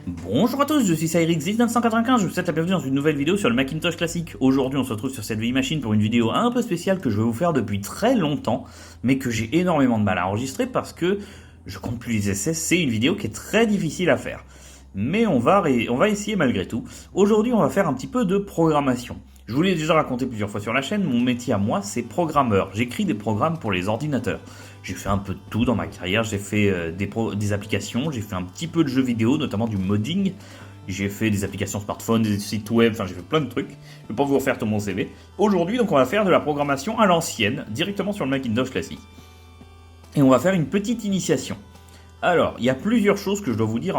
Bonjour à tous, je suis Cyrix1995, je vous souhaite la bienvenue dans une nouvelle vidéo sur le Macintosh classique. Aujourd'hui on se retrouve sur cette vieille machine pour une vidéo un peu spéciale que je vais vous faire depuis très longtemps, mais que j'ai énormément de mal à enregistrer parce que je compte plus les essais, c'est une vidéo qui est très difficile à faire. Mais on va essayer malgré tout. Aujourd'hui on va faire un petit peu de programmation. Je vous l'ai déjà raconté plusieurs fois sur la chaîne, mon métier à moi c'est programmeur. J'écris des programmes pour les ordinateurs. J'ai fait un peu de tout dans ma carrière, j'ai fait des applications, j'ai fait un petit peu de jeux vidéo, notamment du modding. J'ai fait des applications smartphone, des sites web, enfin j'ai fait plein de trucs. Je vais pas vous refaire tout mon CV. Aujourd'hui donc on va faire de la programmation à l'ancienne, directement sur le Macintosh classique. Et on va faire une petite initiation. Alors, il y a plusieurs choses que je dois vous dire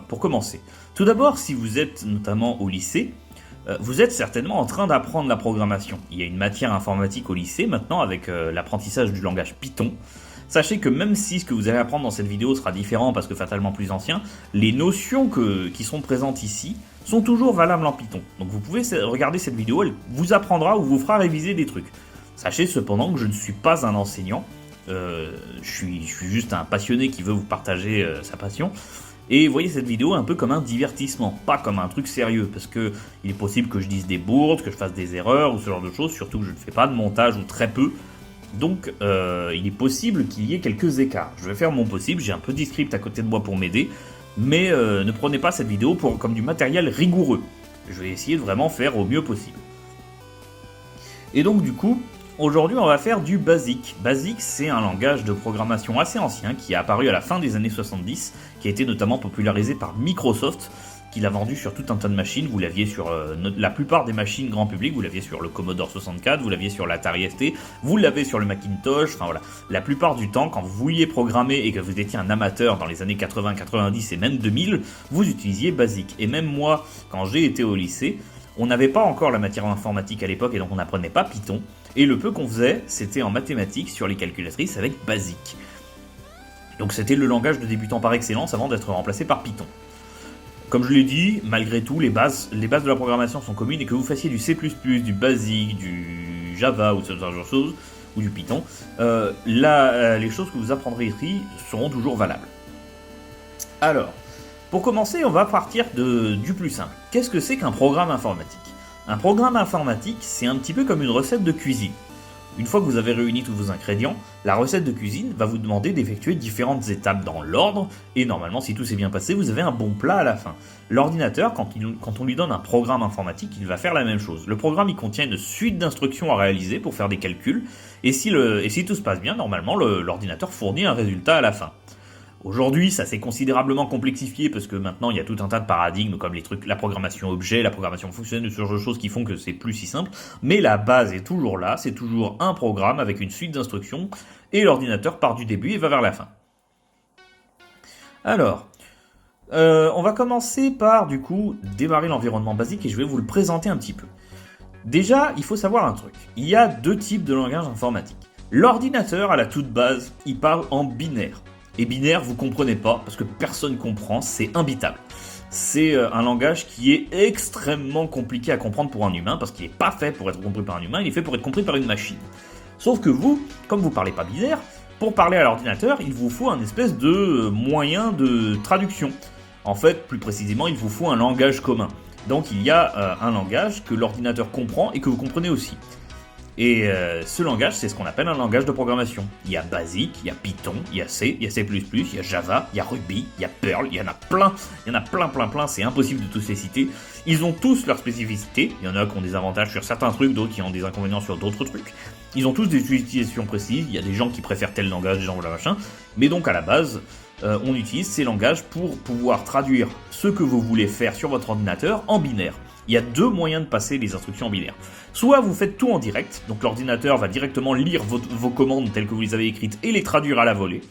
pour commencer. Tout d'abord, si vous êtes notamment au lycée, vous êtes certainement en train d'apprendre la programmation. Il y a une matière informatique au lycée maintenant avec l'apprentissage du langage Python. Sachez que même si ce que vous allez apprendre dans cette vidéo sera différent parce que fatalement plus ancien, les notions qui sont présentes ici sont toujours valables en Python. Donc vous pouvez regarder cette vidéo, elle vous apprendra ou vous fera réviser des trucs. Sachez cependant que je ne suis pas un enseignant, je suis juste un passionné qui veut vous partager sa passion. Et voyez cette vidéo un peu comme un divertissement, pas comme un truc sérieux, parce que il est possible que je dise des bourdes, que je fasse des erreurs ou ce genre de choses, surtout que je ne fais pas de montage ou très peu. Donc il est possible qu'il y ait quelques écarts. Je vais faire mon possible, j'ai un petit script à côté de moi pour m'aider, mais ne prenez pas cette vidéo comme du matériel rigoureux. Je vais essayer de vraiment faire au mieux possible. Et donc du coup, aujourd'hui on va faire du BASIC. BASIC c'est un langage de programmation assez ancien qui est apparu à la fin des années 70, qui a été notamment popularisé par Microsoft, qui l'a vendu sur tout un tas de machines. Vous l'aviez sur la plupart des machines grand public, vous l'aviez sur le Commodore 64, vous l'aviez sur l'Atari ST, vous l'avez sur le Macintosh, enfin voilà. La plupart du temps, quand vous vouliez programmer et que vous étiez un amateur dans les années 80, 90 et même 2000, vous utilisiez BASIC. Et même moi, quand j'ai été au lycée, on n'avait pas encore la matière informatique à l'époque et donc on n'apprenait pas Python. Et le peu qu'on faisait, c'était en mathématiques sur les calculatrices avec BASIC. Donc c'était le langage de débutant par excellence avant d'être remplacé par Python. Comme je l'ai dit, malgré tout, les bases de la programmation sont communes et que vous fassiez du C++, du BASIC, du Java ou ce genre de choses, ou du Python, les choses que vous apprendrez ici seront toujours valables. Alors, pour commencer, on va partir du plus simple. Qu'est-ce que c'est qu'un programme informatique ? Un programme informatique, c'est un petit peu comme une recette de cuisine. Une fois que vous avez réuni tous vos ingrédients, la recette de cuisine va vous demander d'effectuer différentes étapes dans l'ordre, et normalement, si tout s'est bien passé, vous avez un bon plat à la fin. L'ordinateur, quand on lui donne un programme informatique, il va faire la même chose. Le programme, il contient une suite d'instructions à réaliser pour faire des calculs, et si tout se passe bien, normalement, l'ordinateur fournit un résultat à la fin. Aujourd'hui, ça s'est considérablement complexifié parce que maintenant il y a tout un tas de paradigmes comme la programmation objet, la programmation fonctionnelle, ce genre de choses qui font que c'est plus si simple. Mais la base est toujours là, c'est toujours un programme avec une suite d'instructions et l'ordinateur part du début et va vers la fin. Alors, on va commencer par du coup démarrer l'environnement basique et je vais vous le présenter un petit peu. Déjà, il faut savoir un truc. Il y a deux types de langage informatique. L'ordinateur, à la toute base, il parle en binaire. Et binaire, vous comprenez pas, parce que personne comprend, c'est imbitable. C'est un langage qui est extrêmement compliqué à comprendre pour un humain, parce qu'il n'est pas fait pour être compris par un humain, il est fait pour être compris par une machine. Sauf que vous, comme vous parlez pas binaire, pour parler à l'ordinateur, il vous faut un espèce de moyen de traduction. En fait, plus précisément, il vous faut un langage commun. Donc il y a un langage que l'ordinateur comprend et que vous comprenez aussi. Et ce langage, c'est ce qu'on appelle un langage de programmation. Il y a BASIC, il y a Python, il y a C, il y a C++, il y a Java, il y a Ruby, il y a Perl, il y en a plein, c'est impossible de tous les citer. Ils ont tous leurs spécificités, il y en a qui ont des avantages sur certains trucs, d'autres qui ont des inconvénients sur d'autres trucs. Ils ont tous des utilisations précises, il y a des gens qui préfèrent tel langage, des gens voilà machin. Mais donc à la base, on utilise ces langages pour pouvoir traduire ce que vous voulez faire sur votre ordinateur en binaire. Il y a deux moyens de passer les instructions en binaire. Soit vous faites tout en direct, donc l'ordinateur va directement lire vos commandes telles que vous les avez écrites et les traduire à la volée.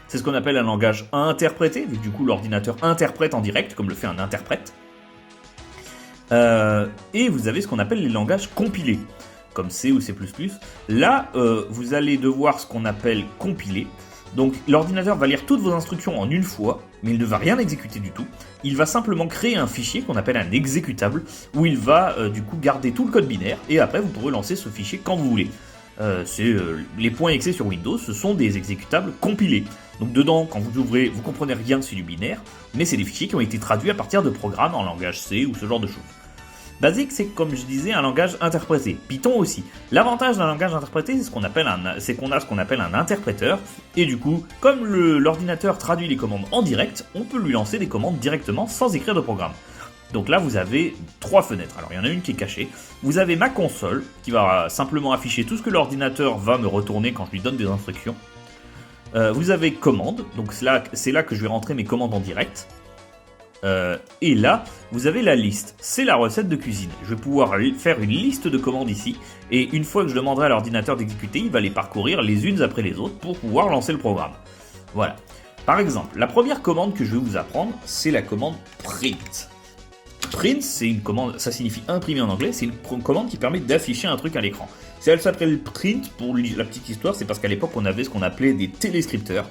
C'est ce qu'on appelle un langage interprété, vu que du coup l'ordinateur interprète en direct, comme le fait un interprète. Et vous avez ce qu'on appelle les langages compilés, comme C ou C++. Là, vous allez devoir ce qu'on appelle compiler. Donc l'ordinateur va lire toutes vos instructions en une fois, mais il ne va rien exécuter du tout. Il va simplement créer un fichier qu'on appelle un exécutable, où il va du coup garder tout le code binaire, et après vous pourrez lancer ce fichier quand vous voulez. Les points .exe sur Windows, ce sont des exécutables compilés. Donc dedans, quand vous ouvrez, vous comprenez rien, c'est du binaire, mais c'est des fichiers qui ont été traduits à partir de programmes en langage C ou ce genre de choses. Basic, c'est comme je disais un langage interprété. Python aussi. L'avantage d'un langage interprété, c'est qu'on a ce qu'on appelle un interpréteur. Et du coup, comme l'ordinateur traduit les commandes en direct, on peut lui lancer des commandes directement sans écrire de programme. Donc là, vous avez 3 fenêtres. Alors il y en a une qui est cachée. Vous avez ma console, qui va simplement afficher tout ce que l'ordinateur va me retourner quand je lui donne des instructions. Vous avez commande, donc c'est là que je vais rentrer mes commandes en direct. Et là, vous avez la liste. C'est la recette de cuisine. Je vais pouvoir faire une liste de commandes ici. Et une fois que je demanderai à l'ordinateur d'exécuter, il va les parcourir les unes après les autres pour pouvoir lancer le programme. Voilà. Par exemple, la première commande que je vais vous apprendre, c'est la commande print. Print, c'est une commande, ça signifie imprimer en anglais, c'est une commande qui permet d'afficher un truc à l'écran. Si elle s'appelle print, pour la petite histoire, c'est parce qu'à l'époque, on avait ce qu'on appelait des téléscripteurs.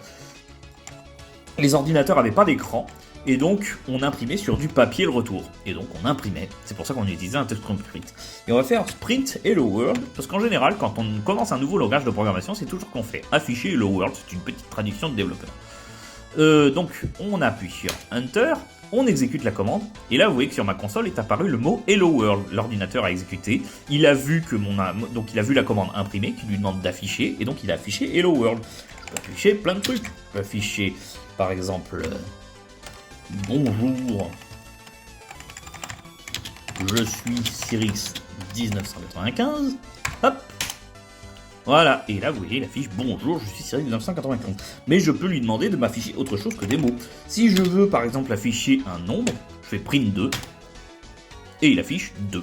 Les ordinateurs n'avaient pas d'écran. Et donc, on imprimait sur du papier le retour. Et donc, on imprimait. C'est pour ça qu'on utilisait un texte print. Et on va faire print Hello World, parce qu'en général, quand on commence un nouveau langage de programmation, c'est toujours qu'on fait afficher Hello World. C'est une petite traduction de développeur. Donc, on appuie sur Enter, on exécute la commande. Et là, vous voyez que sur ma console est apparu le mot Hello World. L'ordinateur a exécuté. Il a vu que donc, il a vu la commande imprimée, qui lui demande d'afficher. Et donc, il a affiché Hello World. Je peux afficher plein de trucs. Je peux afficher, par exemple... Bonjour, je suis Cyrix 1995. Hop, voilà. Et là, vous voyez, il affiche bonjour, je suis Cyrix 1995. Mais je peux lui demander de m'afficher autre chose que des mots. Si je veux, par exemple, afficher un nombre, je fais print 2 et il affiche 2.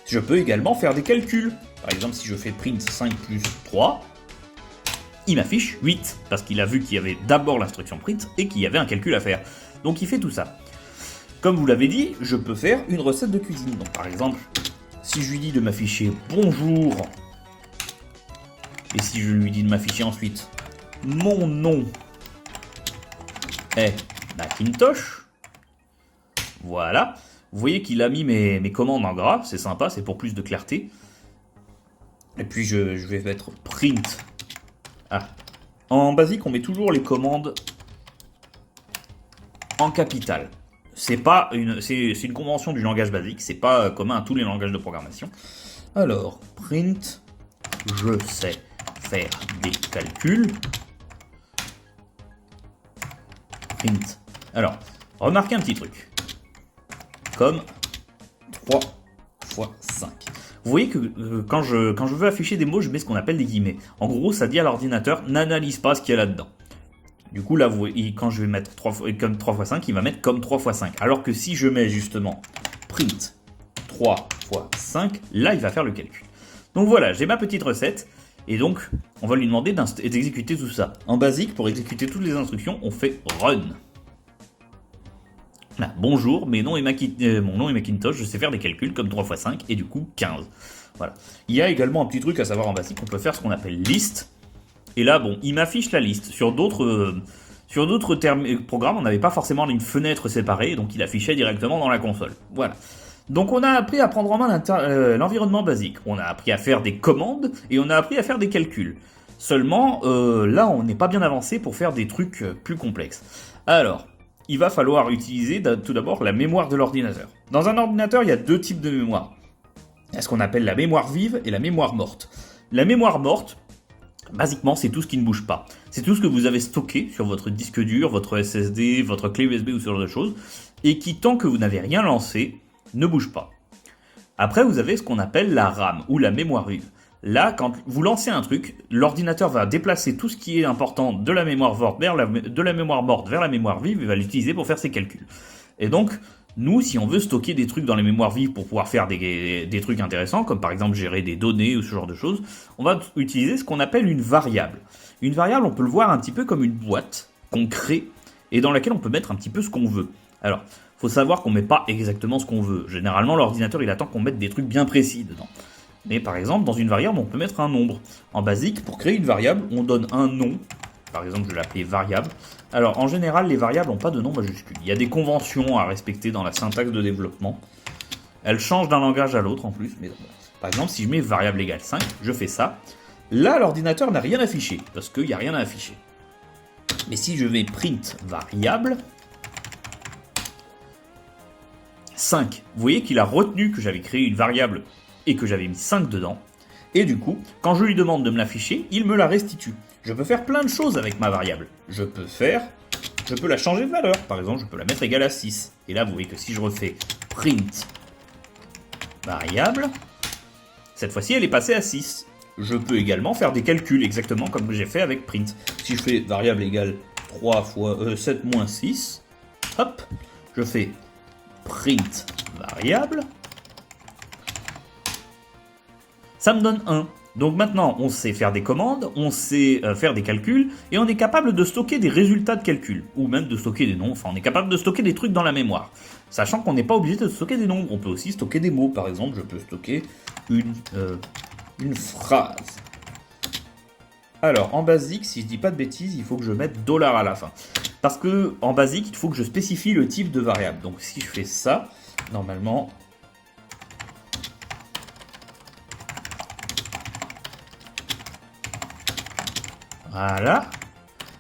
Je peux également faire des calculs. Par exemple, si je fais print 5 plus 3, il m'affiche 8, parce qu'il a vu qu'il y avait d'abord l'instruction print et qu'il y avait un calcul à faire. Donc il fait tout ça. Comme vous l'avez dit, je peux faire une recette de cuisine. Donc par exemple, si je lui dis de m'afficher bonjour, et si je lui dis de m'afficher ensuite mon nom est Macintosh, voilà. Vous voyez qu'il a mis mes commandes en gras, c'est sympa, c'est pour plus de clarté. Et puis je vais mettre print. Ah. En basique, on met toujours les commandes en capital. C'est une convention du langage basique, c'est pas commun à tous les langages de programmation. Alors, print, je sais faire des calculs. Print. Alors, remarquez un petit truc. Comme 3 fois 5. Vous voyez que quand je veux afficher des mots, je mets ce qu'on appelle des guillemets. En gros, ça dit à l'ordinateur, n'analyse pas ce qu'il y a là-dedans. Du coup, là, quand je vais mettre 3 fois 5, il va mettre comme 3 fois 5. Alors que si je mets justement print 3 fois 5, là, il va faire le calcul. Donc voilà, j'ai ma petite recette. Et donc, on va lui demander d'exécuter tout ça. En basique, pour exécuter toutes les instructions, on fait run. Là, bonjour, mon nom est Macintosh, je sais faire des calculs comme 3 fois 5 et du coup 15. Voilà. Il y a également un petit truc à savoir en basique, on peut faire ce qu'on appelle liste. Et là, bon, il m'affiche la liste. Sur d'autres programmes, on n'avait pas forcément une fenêtre séparée, donc il affichait directement dans la console. Voilà. Donc on a appris à prendre en main l'environnement basique. On a appris à faire des commandes et on a appris à faire des calculs. Seulement, là, on n'est pas bien avancé pour faire des trucs plus complexes. Alors, il va falloir utiliser tout d'abord la mémoire de l'ordinateur. Dans un ordinateur, il y a 2 types de mémoire. Il y a ce qu'on appelle la mémoire vive et la mémoire morte. La mémoire morte, basiquement, c'est tout ce qui ne bouge pas. C'est tout ce que vous avez stocké sur votre disque dur, votre SSD, votre clé USB ou ce genre de choses, et qui, tant que vous n'avez rien lancé, ne bouge pas. Après, vous avez ce qu'on appelle la RAM, ou la mémoire vive. Là, quand vous lancez un truc, l'ordinateur va déplacer tout ce qui est important de la mémoire morte vers la mémoire vive et va l'utiliser pour faire ses calculs. Et donc, nous, si on veut stocker des trucs dans les mémoires vives pour pouvoir faire des trucs intéressants, comme par exemple gérer des données ou ce genre de choses, on va utiliser ce qu'on appelle une variable. Une variable, on peut le voir un petit peu comme une boîte qu'on crée et dans laquelle on peut mettre un petit peu ce qu'on veut. Alors, faut savoir qu'on met pas exactement ce qu'on veut. Généralement, l'ordinateur, il attend qu'on mette des trucs bien précis dedans. Mais par exemple, dans une variable, on peut mettre un nombre. En basique, pour créer une variable, on donne un nom. Par exemple, je vais l'appeler variable. Alors, en général, les variables n'ont pas de nom majuscule. Il y a des conventions à respecter dans la syntaxe de développement. Elles changent d'un langage à l'autre en plus. Mais par exemple, si je mets variable égale 5, je fais ça. Là, l'ordinateur n'a rien affiché, parce qu'il n'y a rien à afficher. Mais si je vais print variable 5, vous voyez qu'il a retenu que j'avais créé une variable et que j'avais mis 5 dedans. Et du coup, quand je lui demande de me l'afficher, il me la restitue. Je peux faire plein de choses avec ma variable. Je peux la changer de valeur. Par exemple, je peux la mettre égale à 6. Et là, vous voyez que si je refais print variable, cette fois-ci, elle est passée à 6. Je peux également faire des calculs, exactement comme j'ai fait avec print. Si je fais variable égale 3 fois 7 moins 6, hop, je fais print variable, ça me donne 1. Donc maintenant, on sait faire des commandes, on sait faire des calculs, et on est capable de stocker des résultats de calcul, ou même de stocker des nombres, enfin on est capable de stocker des trucs dans la mémoire. Sachant qu'on n'est pas obligé de stocker des nombres, on peut aussi stocker des mots. Par exemple, je peux stocker une phrase. Alors, en basique, si je dis pas de bêtises, il faut que je mette $$ à la fin. Parce que, en basique, il faut que je spécifie le type de variable. Donc si je fais ça, normalement... Voilà.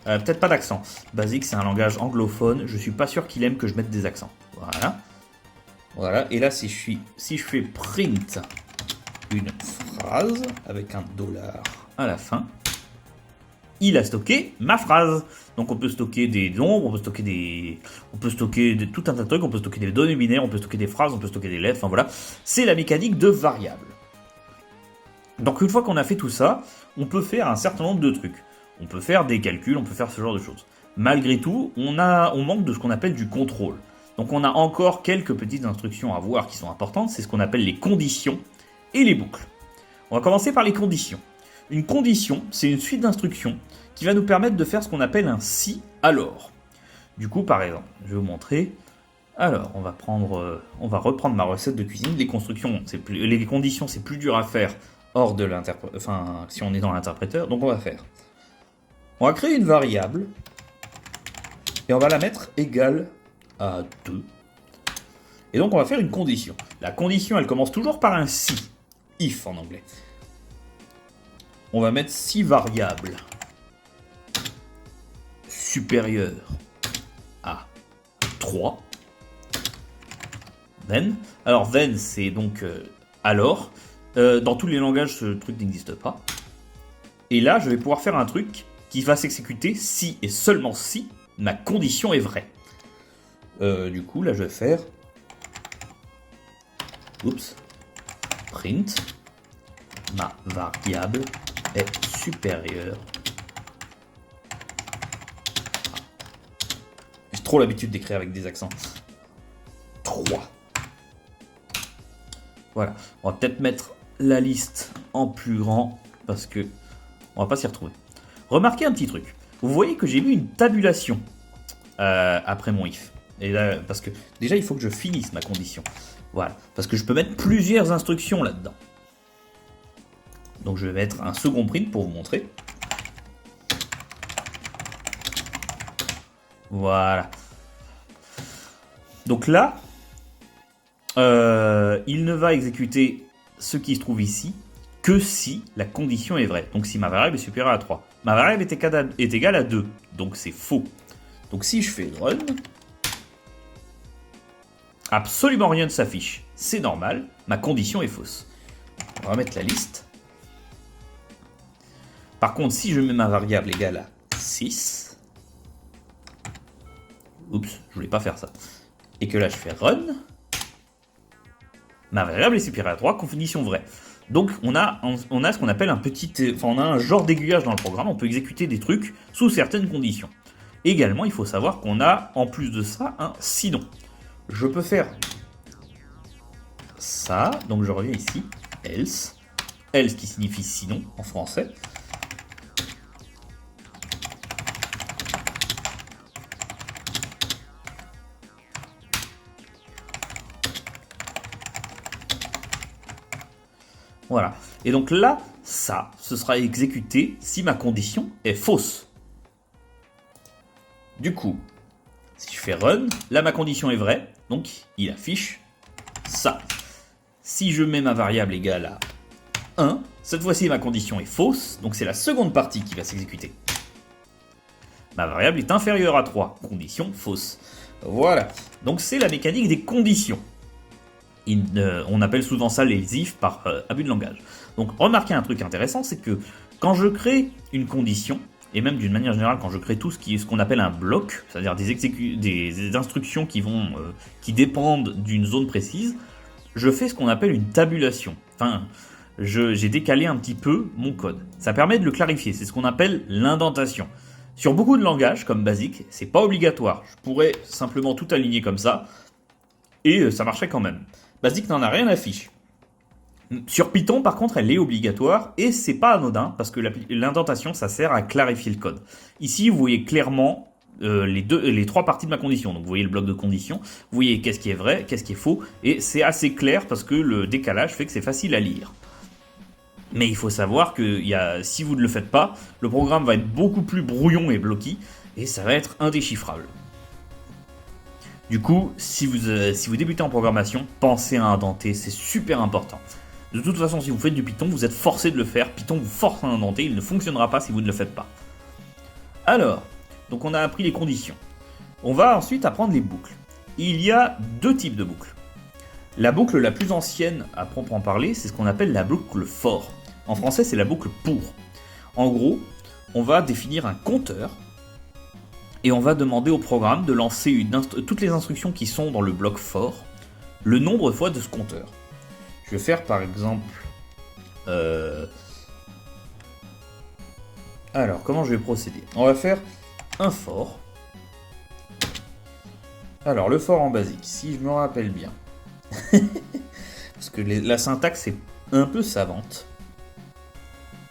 Peut-être pas d'accent. Basique, c'est un langage anglophone. Je suis pas sûr qu'il aime que je mette des accents. Voilà. Voilà. Et là, si je fais print une phrase avec un $$ à la fin, il a stocké ma phrase. Donc on peut stocker des nombres, on peut stocker tout un tas de trucs, on peut stocker des données binaires, on peut stocker des phrases, on peut stocker des lettres, enfin voilà. C'est la mécanique de variable. Donc une fois qu'on a fait tout ça, on peut faire un certain nombre de trucs. On peut faire des calculs, on peut faire ce genre de choses. Malgré tout, on manque de ce qu'on appelle du contrôle. Donc on a encore quelques petites instructions à voir qui sont importantes, c'est ce qu'on appelle les conditions et les boucles. On va commencer par les conditions. Une condition, c'est une suite d'instructions qui va nous permettre de faire ce qu'on appelle un si alors. Du coup, par exemple, je vais vous montrer. Alors, on va reprendre ma recette de cuisine. Les conditions, c'est plus dur à faire hors de si on est dans l'interpréteur. Donc, on va créer une variable et on va la mettre égale à 2. Et donc, on va faire une condition. La condition, elle commence toujours par un si, if en anglais. On va mettre si variable supérieure à 3. Then. Alors, then, c'est donc alors. Dans tous les langages, ce truc n'existe pas. Et là, je vais pouvoir faire un truc qui va s'exécuter si et seulement si ma condition est vraie. Du coup, là, je vais faire print ma variable est supérieure. J'ai trop l'habitude d'écrire avec des accents. 3. Voilà. On va peut-être mettre la liste en plus grand parce que on va pas s'y retrouver. Remarquez un petit truc. Vous voyez que j'ai mis une tabulation après mon if. Et là, parce que déjà, il faut que je finisse ma condition. Voilà. Parce que je peux mettre plusieurs instructions là-dedans. Donc je vais mettre un second print pour vous montrer. Voilà. Donc là, il ne va exécuter ce qui se trouve ici que si la condition est vraie. Donc si ma variable est supérieure à 3. Ma variable est égale à 2. Donc c'est faux. Donc si je fais run, absolument rien ne s'affiche. C'est normal, ma condition est fausse. On va mettre la liste. Par contre, si je mets ma variable égale à 6, oups, je voulais pas faire ça, et que là je fais run, ma variable est supérieure à 3, condition vraie. Donc on a ce qu'on appelle on a un genre d'aiguillage dans le programme, on peut exécuter des trucs sous certaines conditions. Également, il faut savoir qu'on a en plus de ça un sinon. Je peux faire ça, donc je reviens ici, else qui signifie sinon en français. Voilà. Et donc là, ça, ce sera exécuté si ma condition est fausse. Du coup, si je fais run, là ma condition est vraie, donc il affiche ça. Si je mets ma variable égale à 1, cette fois-ci ma condition est fausse, donc c'est la seconde partie qui va s'exécuter. Ma variable est inférieure à 3. Condition fausse. Voilà. Donc c'est la mécanique des conditions. On appelle souvent ça les if par abus de langage. Donc remarquez un truc intéressant, c'est que quand je crée une condition, et même d'une manière générale quand je crée tout ce qu'on appelle un bloc, c'est-à-dire des instructions qui dépendent d'une zone précise, je fais ce qu'on appelle une tabulation. Enfin, j'ai décalé un petit peu mon code. Ça permet de le clarifier, c'est ce qu'on appelle l'indentation. Sur beaucoup de langages, comme Basic, c'est pas obligatoire. Je pourrais simplement tout aligner comme ça, et ça marcherait quand même. Basic n'en a rien à fiche. Sur Python, par contre, elle est obligatoire, et c'est pas anodin, parce que l'indentation, ça sert à clarifier le code. Ici, vous voyez clairement les trois parties de ma condition. Donc vous voyez le bloc de condition, vous voyez qu'est-ce qui est vrai, qu'est-ce qui est faux, et c'est assez clair parce que le décalage fait que c'est facile à lire. Mais il faut savoir que si vous ne le faites pas, le programme va être beaucoup plus brouillon et bloqué, et ça va être indéchiffrable. Du coup, si vous débutez en programmation, pensez à indenter, c'est super important. De toute façon, si vous faites du Python, vous êtes forcé de le faire. Python vous force à indenter, il ne fonctionnera pas si vous ne le faites pas. Alors, donc on a appris les conditions. On va ensuite apprendre les boucles. Il y a deux types de boucles. La boucle la plus ancienne à proprement parler, c'est ce qu'on appelle la boucle for. En français, c'est la boucle pour. En gros, on va définir un compteur et on va demander au programme de lancer toutes les instructions qui sont dans le bloc for, le nombre de fois de ce compteur. Je vais faire par exemple... Alors, comment je vais procéder? On va faire un for. Alors, le for en basique, si je me rappelle bien. Parce que la syntaxe est un peu savante.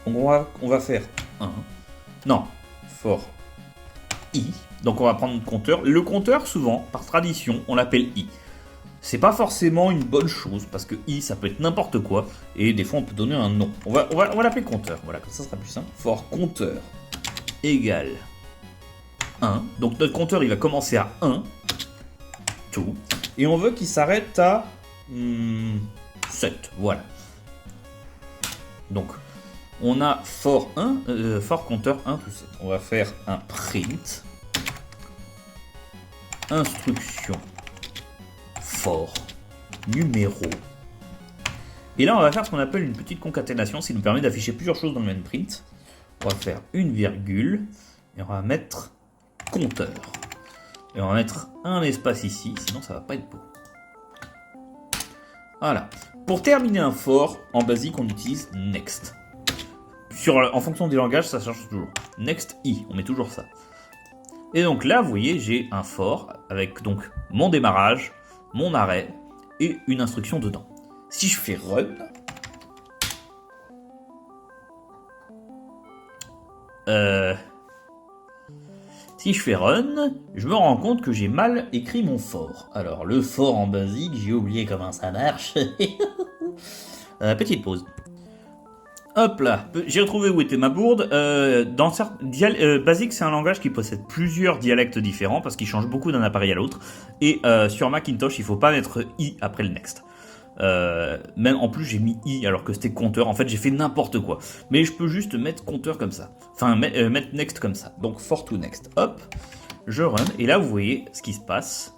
On va faire 1. Non, for i. Donc on va prendre le compteur. Le compteur, souvent, par tradition, on l'appelle i. C'est pas forcément une bonne chose, parce que i, ça peut être n'importe quoi, et des fois on peut donner un nom. On va l'appeler compteur, voilà, comme ça sera plus simple. For compteur égale 1. Donc notre compteur, il va commencer à 1, tout. Et on veut qu'il s'arrête à 7, voilà. Donc, on a for compteur 1 plus 7. On va faire un print instruction for numéro. Et là, on va faire ce qu'on appelle une petite concaténation, ce qui nous permet d'afficher plusieurs choses dans le même print. On va faire une virgule et on va mettre compteur. Et on va mettre un espace ici, sinon ça va pas être beau. Voilà. Pour terminer un for, en basique, on utilise next. En fonction des langages, ça change toujours. Next i, on met toujours ça. Et donc là, vous voyez, j'ai un for avec donc mon démarrage, mon arrêt et une instruction dedans. Si je fais run, je me rends compte que j'ai mal écrit mon for. Alors le for en basique, j'ai oublié comment ça marche. Petite pause. Hop là, j'ai retrouvé où était ma bourde. Basic, c'est un langage qui possède plusieurs dialectes différents parce qu'il change beaucoup d'un appareil à l'autre. Et sur Macintosh, il ne faut pas mettre i après le next. Même en plus, j'ai mis i alors que c'était compteur. En fait, j'ai fait n'importe quoi. Mais je peux juste mettre compteur comme ça. Enfin, mettre next comme ça. Donc for to next. Hop, je run. Et là, vous voyez ce qui se passe.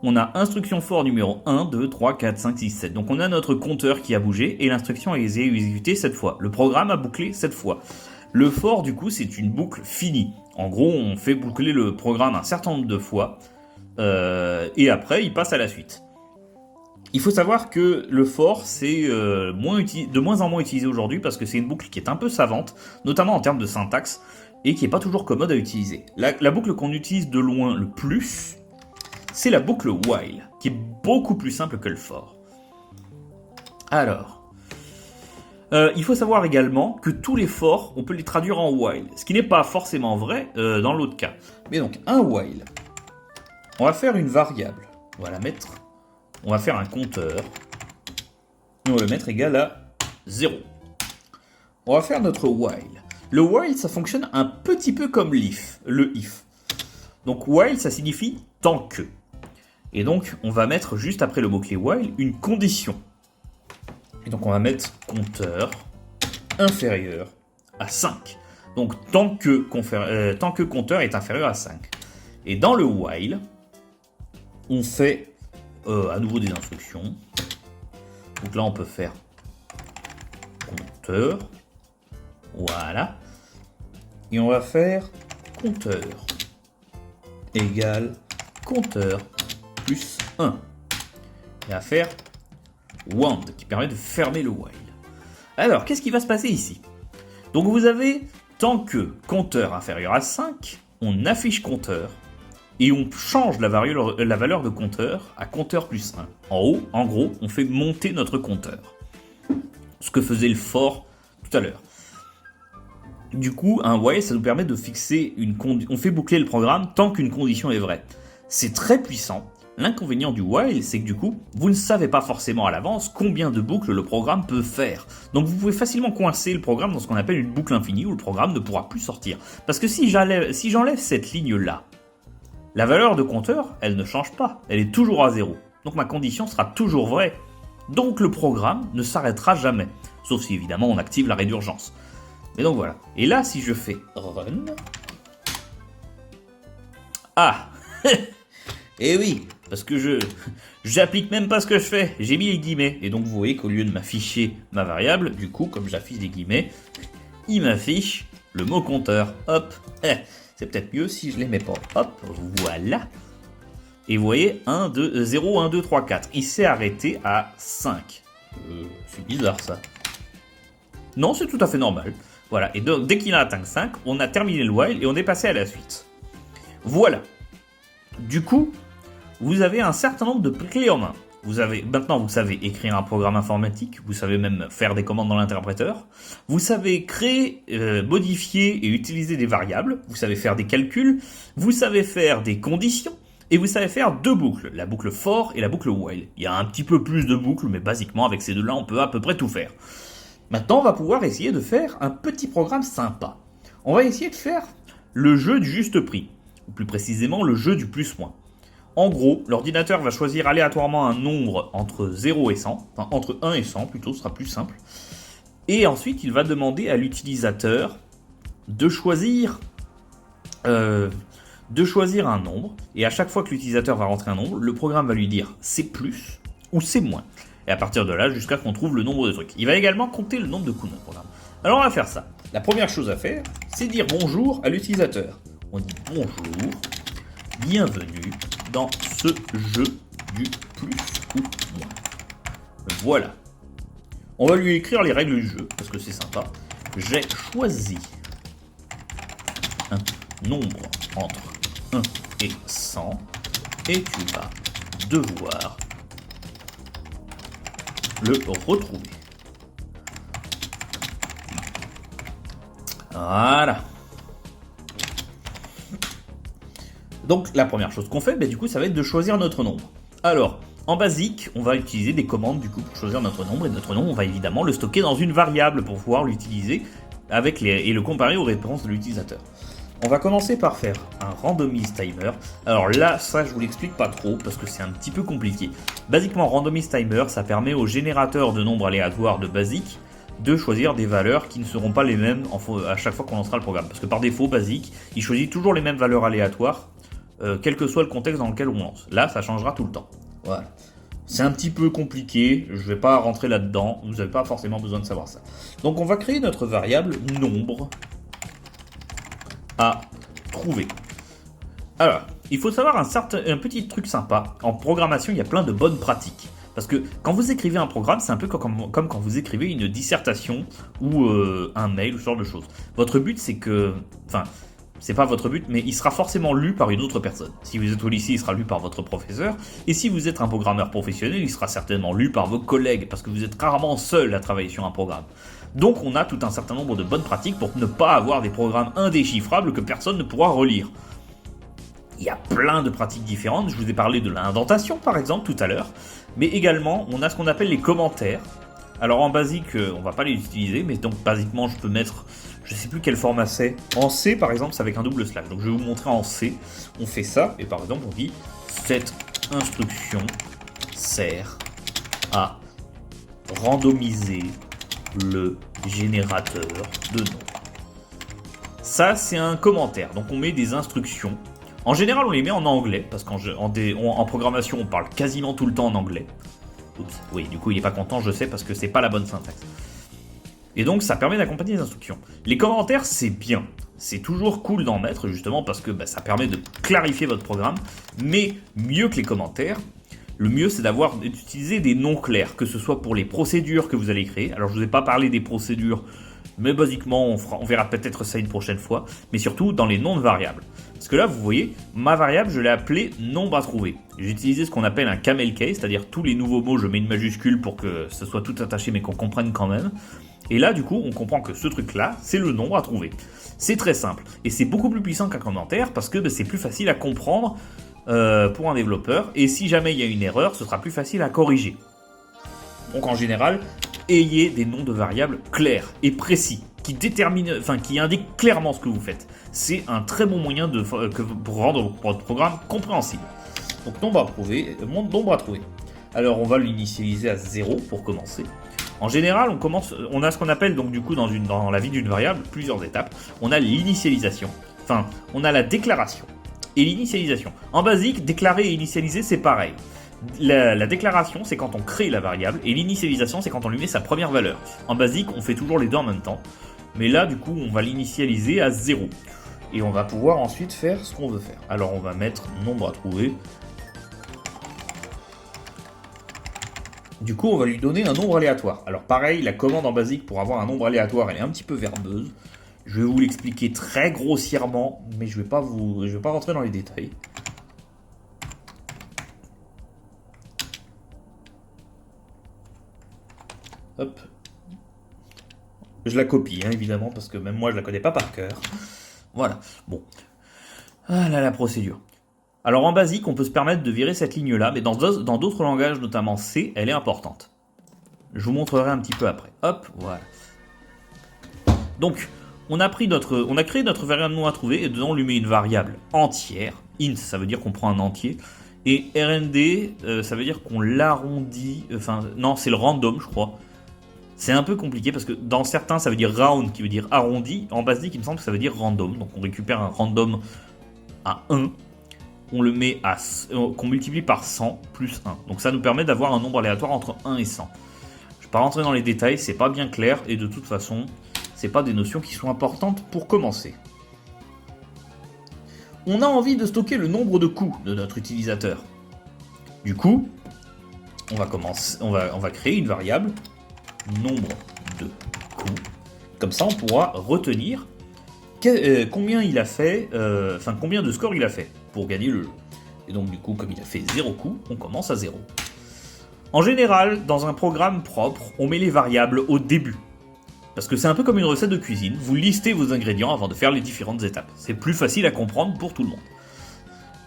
On a instruction for numéro 1, 2, 3, 4, 5, 6, 7. Donc on a notre compteur qui a bougé et l'instruction a été exécutée 7 fois. Le programme a bouclé 7 fois. Le for, du coup, c'est une boucle finie. En gros, on fait boucler le programme un certain nombre de fois et après, il passe à la suite. Il faut savoir que le for, c'est de moins en moins utilisé aujourd'hui parce que c'est une boucle qui est un peu savante, notamment en termes de syntaxe, et qui n'est pas toujours commode à utiliser. La boucle qu'on utilise de loin le plus, c'est la boucle while, qui est beaucoup plus simple que le for. Alors, il faut savoir également que tous les for, on peut les traduire en while, ce qui n'est pas forcément vrai dans l'autre cas. Mais donc, un while, on va faire une variable, on va faire un compteur, et on va le mettre égal à 0. On va faire notre while. Le while, ça fonctionne un petit peu comme le if. Donc while, ça signifie tant que. Et donc, on va mettre juste après le mot-clé while une condition. Et donc, on va mettre compteur inférieur à 5. Donc tant que compteur est inférieur à 5. Et dans le while, on fait à nouveau des instructions. Donc là on peut faire compteur. Voilà. Et on va faire compteur égale compteur plus 1. Et à faire WAND qui permet de fermer le while. Alors, qu'est-ce qui va se passer ici? Donc vous avez, tant que compteur inférieur à 5, on affiche compteur et on change la valeur de compteur à compteur plus 1. En haut, en gros, on fait monter notre compteur. Ce que faisait le for tout à l'heure. Du coup, un while, ça nous permet de fixer une condition. On fait boucler le programme tant qu'une condition est vraie. C'est très puissant. L'inconvénient du while, c'est que du coup, vous ne savez pas forcément à l'avance combien de boucles le programme peut faire. Donc vous pouvez facilement coincer le programme dans ce qu'on appelle une boucle infinie où le programme ne pourra plus sortir. Parce que si j'enlève cette ligne-là, la valeur de compteur, elle ne change pas. Elle est toujours à 0. Donc ma condition sera toujours vraie. Donc le programme ne s'arrêtera jamais. Sauf si évidemment on active l'arrêt d'urgence. Mais donc voilà. Et là, si je fais run... Ah Eh oui, parce que j'applique même pas ce que je fais, j'ai mis les guillemets. Et donc vous voyez qu'au lieu de m'afficher ma variable, du coup, comme j'affiche des guillemets, il m'affiche le mot compteur. Hop, c'est peut-être mieux si je les mets pas. Hop, voilà. Et vous voyez, 0, 1, 2, 3, 4. Il s'est arrêté à 5. C'est bizarre ça. Non, c'est tout à fait normal. Voilà, et donc dès qu'il a atteint 5, on a terminé le while et on est passé à la suite. Voilà. Du coup, vous avez un certain nombre de clés en main. Maintenant, vous savez écrire un programme informatique, vous savez même faire des commandes dans l'interpréteur, vous savez créer, modifier et utiliser des variables, vous savez faire des calculs, vous savez faire des conditions, et vous savez faire deux boucles, la boucle for et la boucle while. Il y a un petit peu plus de boucles, mais basiquement, avec ces deux-là, on peut à peu près tout faire. Maintenant, on va pouvoir essayer de faire un petit programme sympa. On va essayer de faire le jeu du juste prix, ou plus précisément le jeu du plus-moins. En gros, l'ordinateur va choisir aléatoirement un nombre entre 0 et 100, enfin entre 1 et 100 plutôt, ce sera plus simple. Et ensuite, il va demander à l'utilisateur de choisir un nombre. Et à chaque fois que l'utilisateur va rentrer un nombre, le programme va lui dire c'est plus ou c'est moins. Et à partir de là, jusqu'à qu'on trouve le nombre de trucs. Il va également compter le nombre de coups de notre programme. Alors on va faire ça. La première chose à faire, c'est dire bonjour à l'utilisateur. On dit bonjour, bienvenue dans ce jeu du plus ou moins. Voilà. On va lui écrire les règles du jeu, parce que c'est sympa. J'ai choisi un nombre entre 1 et 100, et tu vas devoir le retrouver. Voilà. Donc la première chose qu'on fait, du coup, ça va être de choisir notre nombre. Alors, en basique, on va utiliser des commandes du coup pour choisir notre nombre, et notre nombre, on va évidemment le stocker dans une variable pour pouvoir l'utiliser et le comparer aux réponses de l'utilisateur. On va commencer par faire un randomize timer. Alors là, ça je vous l'explique pas trop parce que c'est un petit peu compliqué. Basiquement, randomize timer, ça permet au générateur de nombres aléatoires de basique de choisir des valeurs qui ne seront pas les mêmes à chaque fois qu'on lancera le programme. Parce que par défaut, basique, il choisit toujours les mêmes valeurs aléatoires, quel que soit le contexte dans lequel on lance. Là, ça changera tout le temps. Voilà. C'est un petit peu compliqué, je ne vais pas rentrer là-dedans, vous n'avez pas forcément besoin de savoir ça. Donc on va créer notre variable nombre à trouver. Alors, il faut savoir un petit truc sympa. En programmation, il y a plein de bonnes pratiques. Parce que quand vous écrivez un programme, c'est un peu comme quand vous écrivez une dissertation ou un mail ou ce genre de choses. Votre but, c'est que... Enfin, c'est pas votre but, mais il sera forcément lu par une autre personne. Si vous êtes au lycée, il sera lu par votre professeur. Et si vous êtes un programmeur professionnel, il sera certainement lu par vos collègues, parce que vous êtes rarement seul à travailler sur un programme. Donc on a tout un certain nombre de bonnes pratiques pour ne pas avoir des programmes indéchiffrables que personne ne pourra relire. Il y a plein de pratiques différentes, je vous ai parlé de l'indentation par exemple tout à l'heure, mais également on a ce qu'on appelle les commentaires. Alors en basique, on va pas les utiliser, mais donc basiquement je peux mettre, je sais plus quel format c'est. En C par exemple, c'est avec un double slash, donc je vais vous montrer en C. On fait ça, et par exemple on dit cette instruction sert à randomiser le générateur de nombres. ça c'est un commentaire. Donc on met des instructions. En général, on les met en anglais, parce qu'en programmation, on parle quasiment tout le temps en anglais. Oups, oui, du coup, il est pas content, je sais, parce que c'est pas la bonne syntaxe. Et donc, ça permet d'accompagner les instructions. Les commentaires, c'est bien. C'est toujours cool d'en mettre, justement, parce que ça permet de clarifier votre programme. Mais mieux que les commentaires, le mieux, c'est d'utiliser des noms clairs, que ce soit pour les procédures que vous allez créer. Alors, je ne vous ai pas parlé des procédures, mais basiquement, on verra peut-être ça une prochaine fois. Mais surtout, dans les noms de variables. Parce que là, vous voyez, ma variable, je l'ai appelée nombre à trouver. J'ai utilisé ce qu'on appelle un camel case, c'est-à-dire tous les nouveaux mots, je mets une majuscule pour que ce soit tout attaché, mais qu'on comprenne quand même. Et là, du coup, on comprend que ce truc-là, c'est le nombre à trouver. C'est très simple. Et c'est beaucoup plus puissant qu'un commentaire, parce que c'est plus facile à comprendre pour un développeur. Et si jamais il y a une erreur, ce sera plus facile à corriger. Donc en général, ayez des noms de variables clairs et précis, qui indiquent clairement ce que vous faites. C'est un très bon moyen pour rendre votre programme compréhensible. Donc nombre à trouver. Alors on va l'initialiser à 0 pour commencer. En général, on a ce qu'on appelle donc du coup dans la vie d'une variable plusieurs étapes. On a l'initialisation, on a la déclaration et l'initialisation. En basique, déclarer et initialiser c'est pareil. La déclaration, c'est quand on crée la variable, et l'initialisation, c'est quand on lui met sa première valeur. En basique, on fait toujours les deux en même temps, mais là, du coup, on va l'initialiser à 0. Et on va pouvoir ensuite faire ce qu'on veut faire. Alors, on va mettre nombre à trouver. Du coup, on va lui donner un nombre aléatoire. Alors, pareil, la commande en basique pour avoir un nombre aléatoire, elle est un petit peu verbeuse. Je vais vous l'expliquer très grossièrement, mais je vais pas rentrer dans les détails. Hop. Je la copie, évidemment, parce que même moi, je la connais pas par cœur. Voilà. Bon. Ah là, la procédure. Alors, en basique, on peut se permettre de virer cette ligne-là, mais dans d'autres langages, notamment C, elle est importante. Je vous montrerai un petit peu après. Hop, voilà. Donc, on a créé notre variable nom à trouver, et dedans, on lui met une variable entière. Int, ça veut dire qu'on prend un entier. Et RND, ça veut dire qu'on l'arrondit. Non, c'est le random, je crois. C'est un peu compliqué parce que dans certains, ça veut dire round qui veut dire arrondi. En basique, il me semble que ça veut dire random. Donc on récupère un random à 1. On le met qu'on multiplie par 100 plus 1. Donc ça nous permet d'avoir un nombre aléatoire entre 1 et 100. Je ne vais pas rentrer dans les détails, c'est pas bien clair. Et de toute façon, c'est pas des notions qui sont importantes pour commencer. On a envie de stocker le nombre de coups de notre utilisateur. Du coup, on va créer une variable nombre de coups. Comme ça, on pourra retenir combien il a fait, combien de scores il a fait pour gagner le jeu. Et donc, du coup, comme il a fait 0 coups, on commence à 0. En général, dans un programme propre, on met les variables au début. Parce que c'est un peu comme une recette de cuisine, vous listez vos ingrédients avant de faire les différentes étapes. C'est plus facile à comprendre pour tout le monde.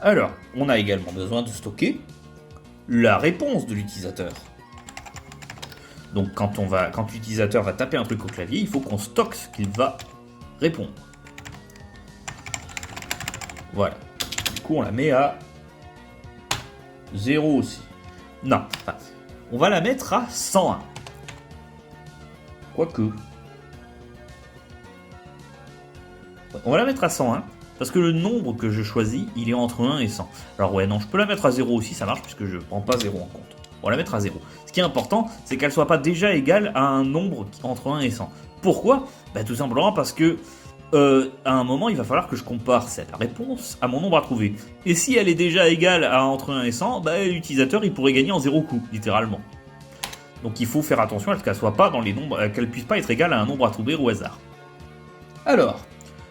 Alors, on a également besoin de stocker la réponse de l'utilisateur. Donc quand l'utilisateur va taper un truc au clavier, il faut qu'on stocke ce qu'il va répondre. Voilà. Du coup, on la met à 0 aussi. Non, on va la mettre à 101. Quoique. On va la mettre à 101, parce que le nombre que je choisis, il est entre 1 et 100. Alors ouais, non, je peux la mettre à 0 aussi, ça marche, puisque je ne prends pas 0 en compte. On va la mettre à 0. Ce qui est important, c'est qu'elle ne soit pas déjà égale à un nombre entre 1 et 100. Pourquoi ? Tout simplement parce que à un moment, il va falloir que je compare cette réponse à mon nombre à trouver. Et si elle est déjà égale à entre 1 et 100, l'utilisateur il pourrait gagner en 0 coup, littéralement. Donc il faut faire attention à ce qu'elle soit pas dans les nombres, qu'elle puisse pas être égale à un nombre à trouver au hasard. Alors,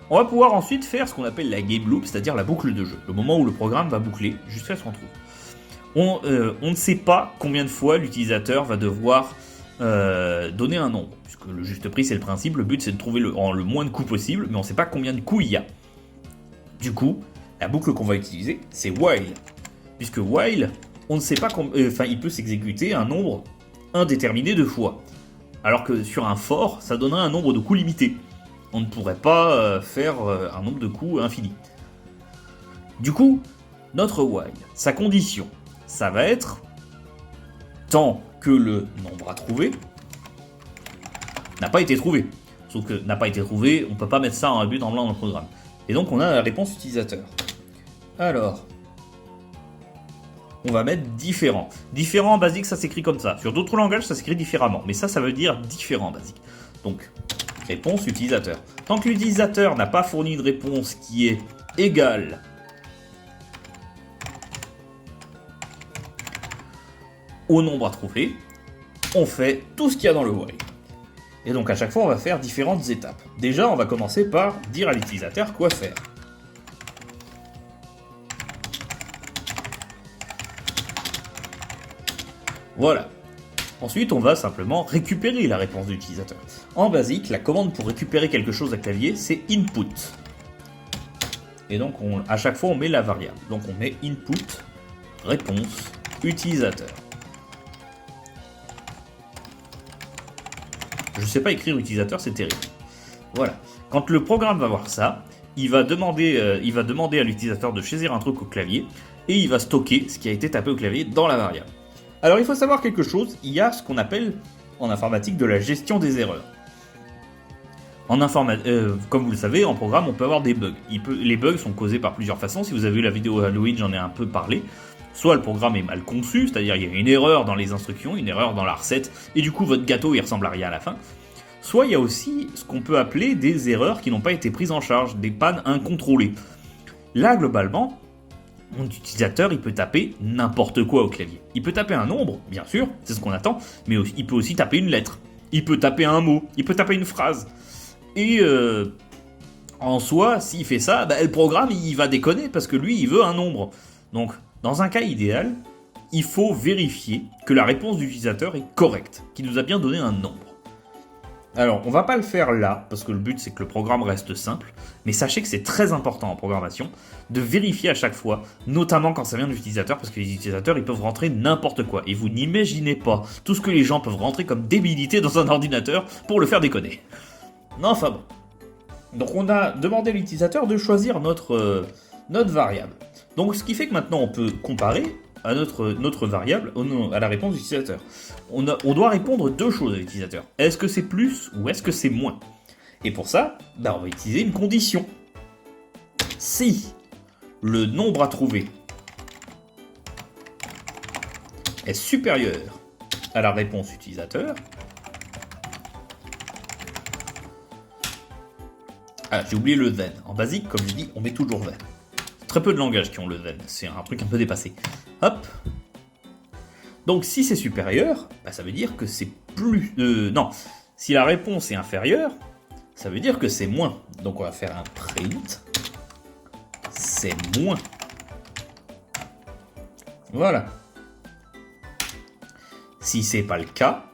on va pouvoir ensuite faire ce qu'on appelle la game loop, c'est-à-dire la boucle de jeu, le moment où le programme va boucler jusqu'à ce qu'on trouve. On ne sait pas combien de fois l'utilisateur va devoir donner un nombre, puisque le juste prix c'est le principe, le but c'est de trouver le moins de coups possible, mais on ne sait pas combien de coups il y a. Du coup, la boucle qu'on va utiliser, c'est while, puisque while, on ne sait pas il peut s'exécuter un nombre indéterminé de fois, alors que sur un for, ça donnerait un nombre de coups limité. On ne pourrait pas faire un nombre de coups infini. Du coup, notre while, sa condition, ça va être tant que le nombre à trouver n'a pas été trouvé. sauf que n'a pas été trouvé, on peut pas mettre ça en but en blanc dans le programme. Et donc on a la réponse utilisateur. Alors, on va mettre différent. Différent en basique, ça s'écrit comme ça. Sur d'autres langages, ça s'écrit différemment, mais ça veut dire différent en basique. Donc, réponse utilisateur. Tant que l'utilisateur n'a pas fourni de réponse qui est égale au nombre à trouver, on fait tout ce qu'il y a dans le while. Et donc à chaque fois, on va faire différentes étapes. Déjà, on va commencer par dire à l'utilisateur quoi faire. Voilà. Ensuite, on va simplement récupérer la réponse de l'utilisateur. En basique, la commande pour récupérer quelque chose à clavier, c'est input. Et donc, à chaque fois, on met la variable. Donc, on met input, réponse, utilisateur. Je sais pas écrire utilisateur, c'est terrible. Voilà. Quand le programme va voir ça, il va demander à l'utilisateur de saisir un truc au clavier et il va stocker ce qui a été tapé au clavier dans la variable. Alors il faut savoir quelque chose, il y a ce qu'on appelle en informatique de la gestion des erreurs. Comme vous le savez, en programme, on peut avoir des bugs. Les bugs sont causés par plusieurs façons. Si vous avez vu la vidéo Halloween, j'en ai un peu parlé. Soit le programme est mal conçu, c'est-à-dire il y a une erreur dans les instructions, une erreur dans la recette, et du coup votre gâteau il ressemble à rien à la fin. Soit il y a aussi ce qu'on peut appeler des erreurs qui n'ont pas été prises en charge, des pannes incontrôlées. Là, globalement, mon utilisateur il peut taper n'importe quoi au clavier. Il peut taper un nombre, bien sûr, c'est ce qu'on attend, mais il peut aussi taper une lettre. Il peut taper un mot, il peut taper une phrase. Et en soi, s'il fait ça, le programme il va déconner parce que lui il veut un nombre. Donc, dans un cas idéal, il faut vérifier que la réponse de l'utilisateur est correcte, qu'il nous a bien donné un nombre. Alors, on va pas le faire là, parce que le but c'est que le programme reste simple, mais sachez que c'est très important en programmation de vérifier à chaque fois, notamment quand ça vient de l'utilisateur, parce que les utilisateurs ils peuvent rentrer n'importe quoi, et vous n'imaginez pas tout ce que les gens peuvent rentrer comme débilité dans un ordinateur pour le faire déconner. Non, enfin bon. Donc on a demandé à l'utilisateur de choisir notre variable. Donc ce qui fait que maintenant on peut comparer à notre variable à la réponse de l'utilisateur. On doit répondre deux choses à l'utilisateur. Est-ce que c'est plus ou est-ce que c'est moins? Et pour ça, on va utiliser une condition. Si le nombre à trouver est supérieur à la réponse utilisateur, j'ai oublié le then. En basique, comme je dis, on met toujours then. Très peu de langages qui ont le then, c'est un truc un peu dépassé. Hop. Donc si c'est supérieur, ça veut dire que c'est plus... non, si la réponse est inférieure, ça veut dire que c'est moins. Donc on va faire un print. C'est moins. Voilà. Si c'est pas le cas,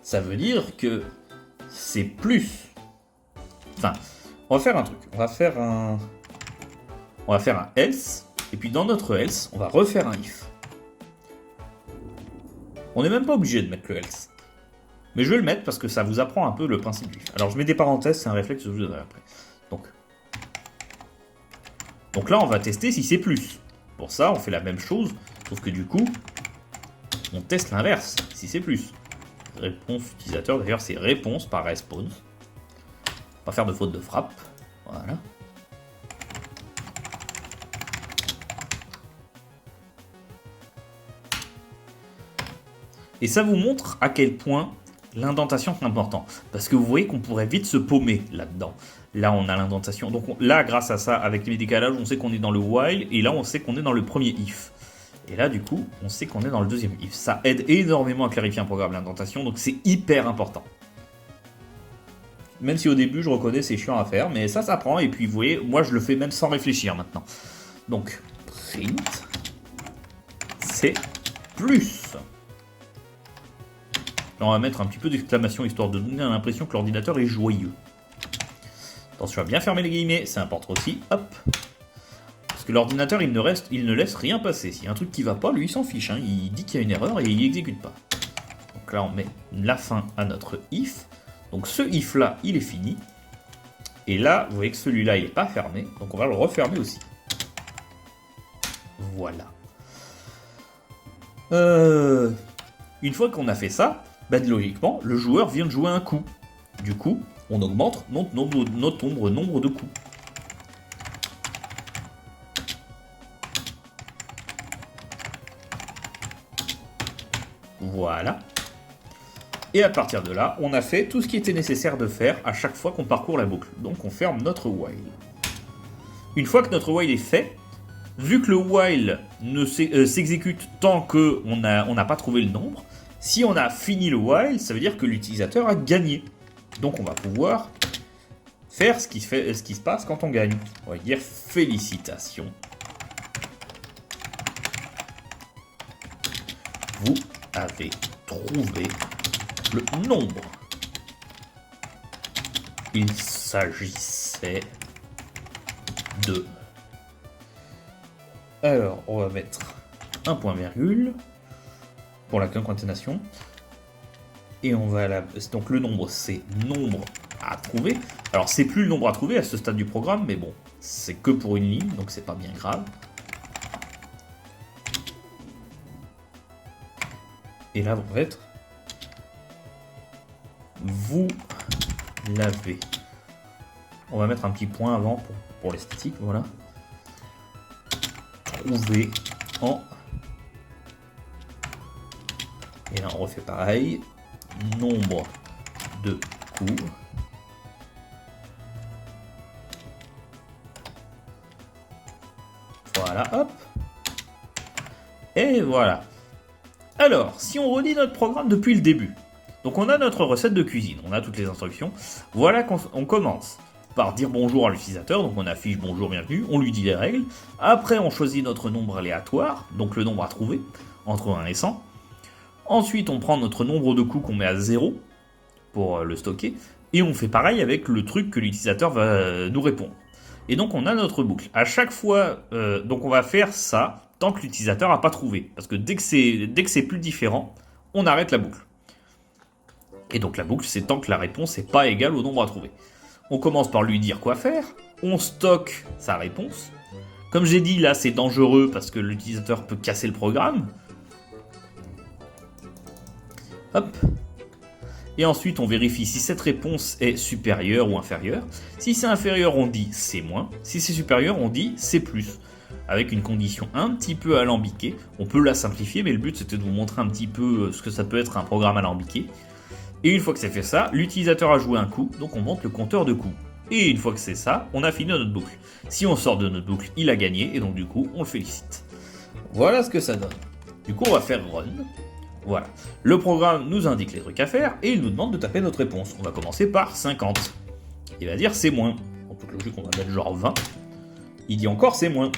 ça veut dire que c'est plus. Enfin, on va faire un truc. On va faire un else. Et puis dans notre else, on va refaire un if. On n'est même pas obligé de mettre le else. Mais je vais le mettre parce que ça vous apprend un peu le principe du if. Alors je mets des parenthèses, c'est un réflexe que je vous donnerai après. Donc là, on va tester si c'est plus. Pour ça, on fait la même chose, sauf que du coup, on teste l'inverse, si c'est plus. Réponse utilisateur, d'ailleurs, c'est réponse par response. Pas faire de faute de frappe. Voilà. Et ça vous montre à quel point l'indentation est important. Parce que vous voyez qu'on pourrait vite se paumer là-dedans. Là, on a l'indentation. Donc là, grâce à ça, avec les décalages, on sait qu'on est dans le while. Et là, on sait qu'on est dans le premier if. Et là, du coup, on sait qu'on est dans le deuxième if. Ça aide énormément à clarifier un programme, l'indentation. Donc c'est hyper important. Même si au début, je reconnais, c'est chiant à faire. Mais ça s'apprend. Et puis, vous voyez, moi, je le fais même sans réfléchir maintenant. Donc, print, c'est plus. Là, on va mettre un petit peu d'exclamation histoire de donner l'impression que l'ordinateur est joyeux. Attention à bien fermer les guillemets, c'est important aussi. Hop. Parce que l'ordinateur, il ne laisse rien passer. S'il y a un truc qui va pas, lui, il s'en fiche. Hein. Il dit qu'il y a une erreur et il exécute pas. Donc là, on met la fin à notre if. Donc ce if-là, il est fini. Et là, vous voyez que celui-là, il n'est pas fermé. Donc on va le refermer aussi. Voilà. Une fois qu'on a fait ça, Ben, logiquement, le joueur vient de jouer un coup. Du coup, on augmente notre nombre de coups. Voilà. Et à partir de là, on a fait tout ce qui était nécessaire de faire à chaque fois qu'on parcourt la boucle. Donc on ferme notre while. Une fois que notre while est fait, vu que le while ne s'exécute tant qu'on n'a pas trouvé le nombre, si on a fini le while, ça veut dire que l'utilisateur a gagné. Donc on va pouvoir faire ce qui se passe quand on gagne. On va dire félicitations. Vous avez trouvé le nombre. Il s'agissait de... Alors, on va mettre un point virgule pour la concaténation. Et on va donc le nombre, c'est nombre à trouver. Alors, c'est plus le nombre à trouver à ce stade du programme, mais bon, c'est que pour une ligne, donc c'est pas bien grave. Et là, on va être... Vous l'avez. On va mettre un petit point avant pour l'esthétique, voilà. Trouver en... Et là, on refait pareil. Nombre de coups. Voilà, hop. Et voilà. Alors, si on redit notre programme depuis le début. Donc on a notre recette de cuisine, on a toutes les instructions. Voilà qu'on commence par dire bonjour à l'utilisateur, donc on affiche bonjour, bienvenue, on lui dit les règles. Après on choisit notre nombre aléatoire, donc le nombre à trouver, entre 1 et 100. Ensuite on prend notre nombre de coups qu'on met à 0 pour le stocker. Et on fait pareil avec le truc que l'utilisateur va nous répondre. Et donc on a notre boucle. À chaque fois, donc on va faire ça tant que l'utilisateur n'a pas trouvé. Parce que dès que c'est plus différent, on arrête la boucle. Et donc la boucle, c'est tant que la réponse n'est pas égale au nombre à trouver. On commence par lui dire quoi faire, on stocke sa réponse. Comme j'ai dit, là c'est dangereux parce que l'utilisateur peut casser le programme. Hop. Et ensuite on vérifie si cette réponse est supérieure ou inférieure. Si c'est inférieur, on dit c'est moins. Si c'est supérieur, on dit c'est plus. Avec une condition un petit peu alambiquée. On peut la simplifier, mais le but c'était de vous montrer un petit peu ce que ça peut être un programme alambiqué. Et une fois que c'est fait ça, l'utilisateur a joué un coup, donc on monte le compteur de coups. Et une fois que c'est ça, on a fini notre boucle. Si on sort de notre boucle, il a gagné, et donc du coup, on le félicite. Voilà ce que ça donne. Du coup, on va faire run. Voilà. Le programme nous indique les trucs à faire, et il nous demande de taper notre réponse. On va commencer par 50. Il va dire c'est moins. En toute logique, on va mettre genre 20. Il dit encore c'est moins.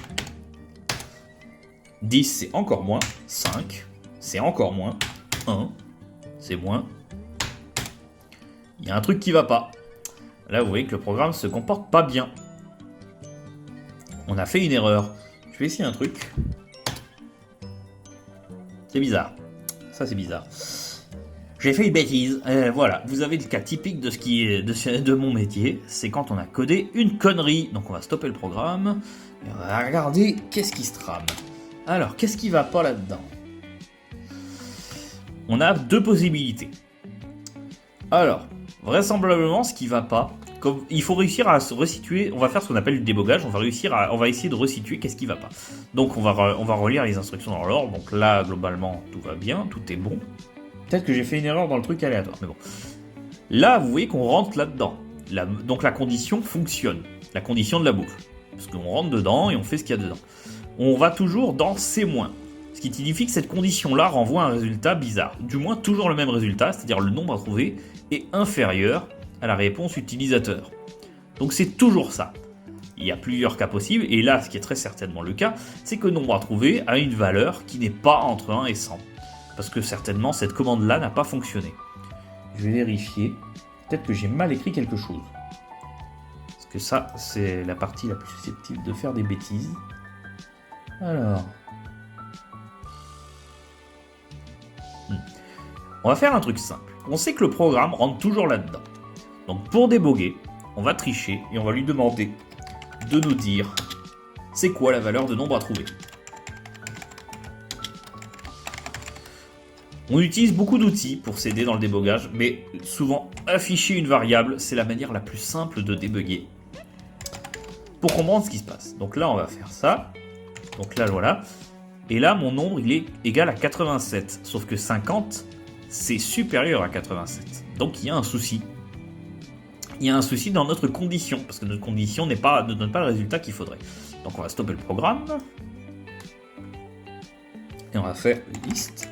10, c'est encore moins. 5, c'est encore moins. 1, c'est moins. Il y a un truc qui va pas. Là, vous voyez que le programme se comporte pas bien. On a fait une erreur. Je vais essayer un truc. C'est bizarre. Ça, c'est bizarre. J'ai fait une bêtise. Voilà, vous avez le cas typique de ce qui est de mon métier. C'est quand on a codé une connerie. Donc, on va stopper le programme. Et on va regarder qu'est-ce qui se trame. Alors, qu'est-ce qui va pas là-dedans? On a deux possibilités. Alors, vraisemblablement, ce qui va pas, comme il faut réussir à se resituer. On va faire ce qu'on appelle du débogage. On va essayer de resituer qu'est-ce qui va pas. Donc, on va relire les instructions dans l'ordre. Donc là, globalement, tout va bien, tout est bon. Peut-être que j'ai fait une erreur dans le truc aléatoire, mais bon. Là, vous voyez qu'on rentre là-dedans. Donc la condition fonctionne, la condition de la boucle, parce qu'on rentre dedans et on fait ce qu'il y a dedans. On va toujours dans C-, ce qui signifie que cette condition-là renvoie un résultat bizarre. Du moins, toujours le même résultat, c'est-à-dire le nombre à trouver est inférieur à la réponse utilisateur. Donc c'est toujours ça. Il y a plusieurs cas possibles, et là, ce qui est très certainement le cas, c'est que le nombre à trouver a une valeur qui n'est pas entre 1 et 100. Parce que certainement, cette commande-là n'a pas fonctionné. Je vais vérifier. Peut-être que j'ai mal écrit quelque chose. Parce que ça, c'est la partie la plus susceptible de faire des bêtises. Alors... On va faire un truc simple. On sait que le programme rentre toujours là-dedans. Donc pour déboguer, on va tricher et on va lui demander de nous dire c'est quoi la valeur de nombre à trouver. On utilise beaucoup d'outils pour s'aider dans le débogage, mais souvent afficher une variable, c'est la manière la plus simple de débugger. Pour comprendre ce qui se passe. Donc là, on va faire ça. Donc là, voilà. Et là, mon nombre, il est égal à 87. Sauf que 50, c'est supérieur à 87. Donc il y a un souci. Il y a un souci dans notre condition, parce que notre condition ne donne pas le résultat qu'il faudrait. Donc on va stopper le programme. Et on va faire liste.